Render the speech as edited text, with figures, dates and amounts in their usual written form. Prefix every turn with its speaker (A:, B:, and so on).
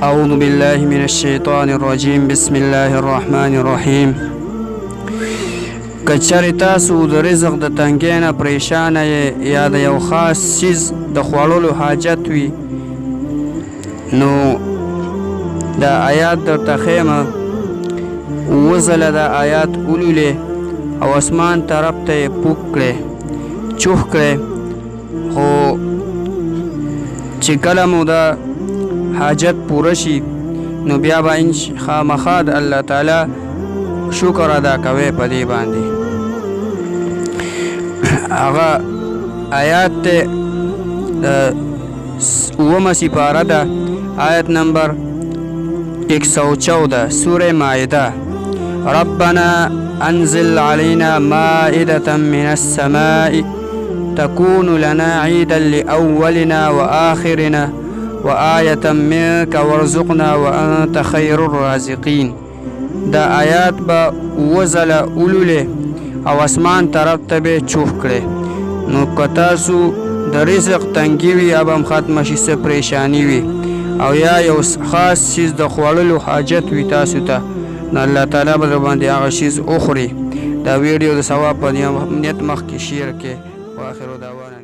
A: اعوذ بالله من الشیطان الرجیم بسم الله الرحمن الرحیم. کچری تاسو د رزق د تنګۍ نه پریشانه یې یا د یو خاص څیز د خوړلو حاجت وي نو دا آیات درته ښیمه. اووه ځله دا آیات ولولې او اسمان طرف ته یې پوک کړې چوخ کړې، خو چې کله مو دا حاجت پوره شي نو بیا به خامخا د الله تعالی شکر ادا کوئ په دې باندې. هغه آیات ته اوومه سپاره ده، آیت نمبر 114 سورة مائدة. ربنا أنزل علينا مائدة من السماء تكون لنا عيدا لأولنا وآخرنا وآية منك وارزقنا وأنت خير الرازقين. دا آیات با وزل اولوله او اسمان طرف ته به چوخ کړي نو که تاسو د رزق تنګي وي اب هم ختمه شي، څه پریشاني وي او یا یو خاص چیز د خوړلو حاجت وي تاسو ته نو الله تعالی به باندې هغه چیز اخوري. دا ویډیو د ثواب په نیت مخکې شیر کې. واخر دعوانا